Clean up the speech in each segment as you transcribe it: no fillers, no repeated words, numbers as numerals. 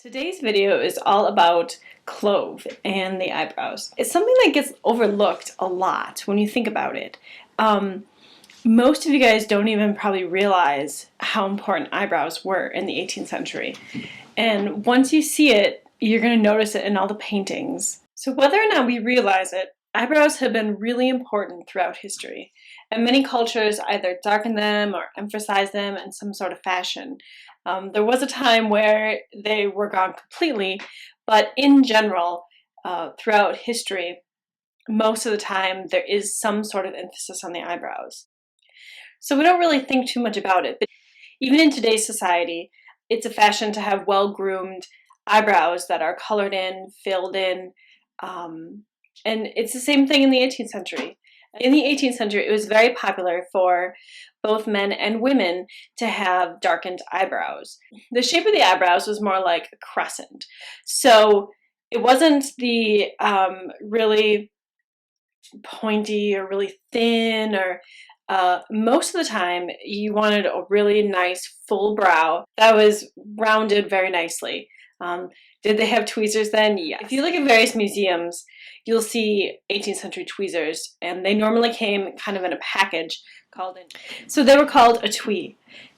Today's video is all about Clove and the eyebrows. It's something that gets overlooked a lot when you think about it. Most of you guys don't even probably realize how important eyebrows were in the 18th century. And once you see it, you're going to notice it in all the paintings. So whether or not we realize it, eyebrows have been really important throughout history. And many cultures either darken them or emphasize them in some sort of fashion. There was a time where they were gone completely, but in general, throughout history, most of the time there is some sort of emphasis on the eyebrows. So we don't really think too much about it, but even in today's society, it's a fashion to have well-groomed eyebrows that are colored in, filled in, and it's the same thing in the 18th century. In the 18th century, it was very popular for both men and women to have darkened eyebrows. The shape of the eyebrows was more like a crescent. So it wasn't the really pointy or really thin, or most of the time you wanted a really nice full brow that was rounded very nicely. Did they have tweezers then? Yes. If you look at various museums, you'll see 18th century tweezers, and they normally came kind of in a package called so they were called a twee,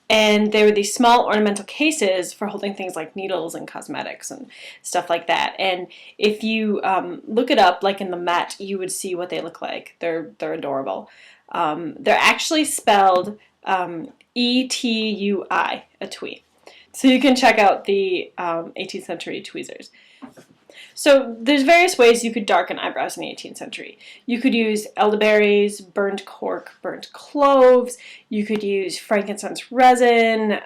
and they were these small ornamental cases for holding things like needles and cosmetics and stuff like that. And if you look it up, like in the Met, you would see what they look like. They're adorable. They're actually spelled E-T-U-I, a twee. So you can check out the 18th century tweezers. So there's various ways you could darken eyebrows in the 18th century. You could use elderberries, burnt cork, burnt cloves. You could use frankincense resin,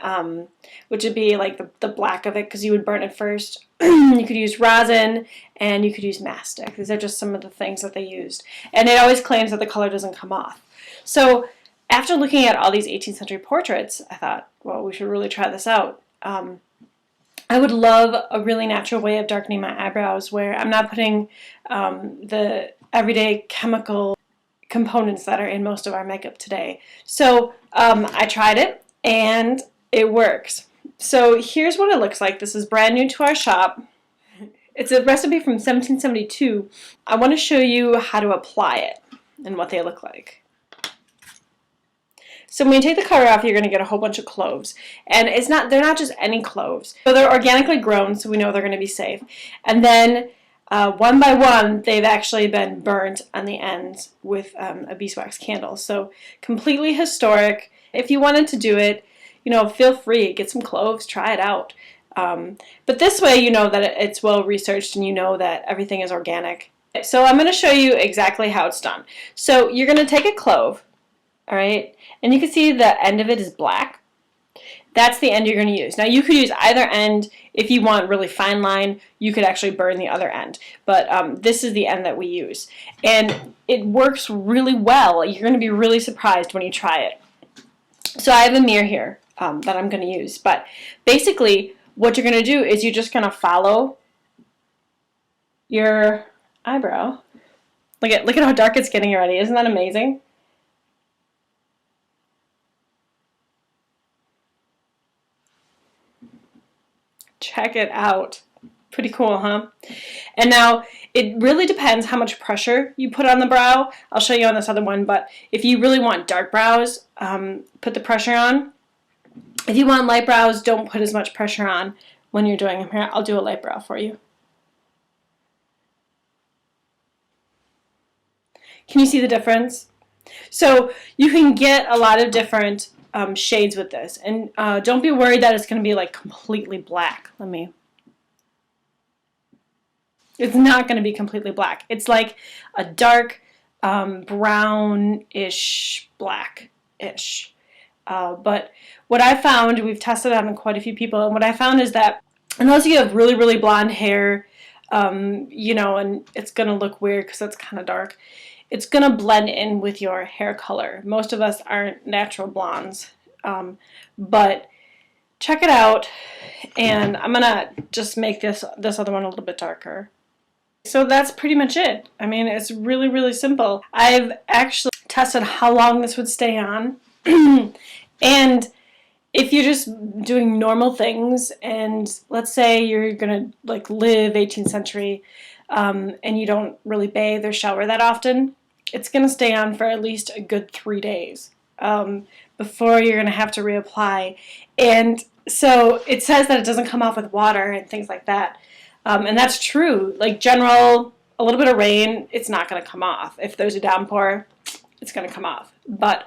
which would be like the black of it because you would burn it first. You could use rosin, and you could use mastic. These are just some of the things that they used. And it always claims that the color doesn't come off. So after looking at all these 18th century portraits, I thought, well, we should really try this out. I would love a really natural way of darkening my eyebrows where I'm not putting the everyday chemical components that are in most of our makeup today. So I tried it, and it works. So here's what it looks like. This is brand new to our shop. It's a recipe from 1772. I want to show you how to apply it and what they look like. So when you take the cover off, you're going to get a whole bunch of cloves. And they're not just any cloves. So they're organically grown, so we know they're going to be safe. And then one by one, they've actually been burnt on the ends with a beeswax candle. So completely historic. If you wanted to do it, feel free. Get some cloves, try it out. But this way you know that it's well researched and you know that everything is organic. So I'm going to show you exactly how it's done. So you're going to take a clove. All right, and you can see the end of it is black. That's the end you're going to use. Now you could use either end. If you want really fine line, you could actually burn the other end. But this is the end that we use. And it works really well. You're going to be really surprised when you try it. So I have a mirror here that I'm going to use. But basically what you're going to do is you're just going to follow your eyebrow. Look at how dark it's getting already. Isn't that amazing? Check it out. Pretty cool, huh? And now it really depends how much pressure you put on the brow. I'll show you on this other one, but if you really want dark brows, put the pressure on. If you want light brows, don't put as much pressure on when you're doing them here. I'll do a light brow for you. Can you see the difference? So you can get a lot of different shades with this, and don't be worried that it's going to be like completely black. It's not going to be completely black. It's like a dark brownish black-ish. But what I found, we've tested it on quite a few people, and what I found is that unless you have really, really blonde hair, and it's going to look weird because it's kind of dark, it's going to blend in with your hair color. Most of us aren't natural blondes, but check it out, and I'm going to just make this other one a little bit darker. So that's pretty much it. I mean, it's really, really simple. I've actually tested how long this would stay on, and if you're just doing normal things, and let's say you're gonna like live 18th century, and you don't really bathe or shower that often, it's gonna stay on for at least a good 3 days before you're gonna have to reapply. And so it says that it doesn't come off with water and things like that, and that's true. Like general, a little bit of rain, it's not gonna come off. If there's a downpour, it's gonna come off. But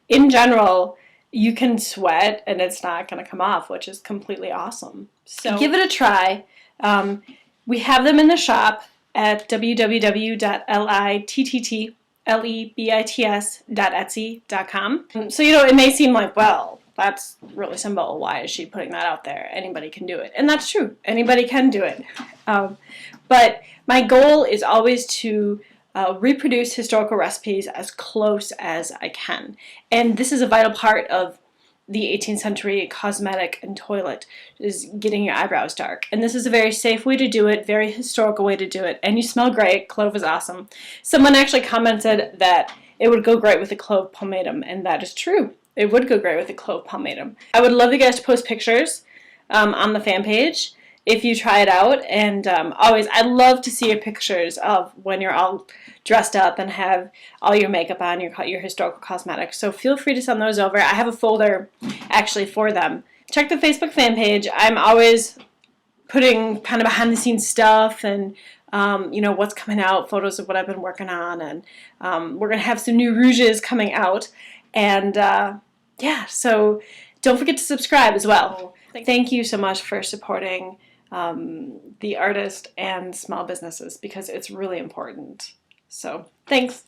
in general, you can sweat and it's not going to come off, which is completely awesome. So give it a try. We have them in the shop at www.littlebbits.etsy.com. So, it may seem like, well, that's really simple. Why is she putting that out there? Anybody can do it. And that's true. Anybody can do it. But my goal is always to reproduce historical recipes as close as I can. And this is a vital part of the 18th century cosmetic and toilet, is getting your eyebrows dark. And this is a very safe way to do it, very historical way to do it. And you smell great. Clove is awesome. Someone actually commented that it would go great with a clove pomatum, and that is true. It would go great with a clove pomatum. I would love you guys to post pictures on the fan page if you try it out, and always, I'd love to see your pictures of when you're all dressed up and have all your makeup on, your historical cosmetics. So feel free to send those over. I have a folder actually for them. Check the Facebook fan page. I'm always putting kind of behind the scenes stuff and what's coming out, photos of what I've been working on, and we're gonna have some new rouges coming out, and yeah, so don't forget to subscribe as well. Thank you so much for supporting the artist and small businesses, because it's really important. So thanks.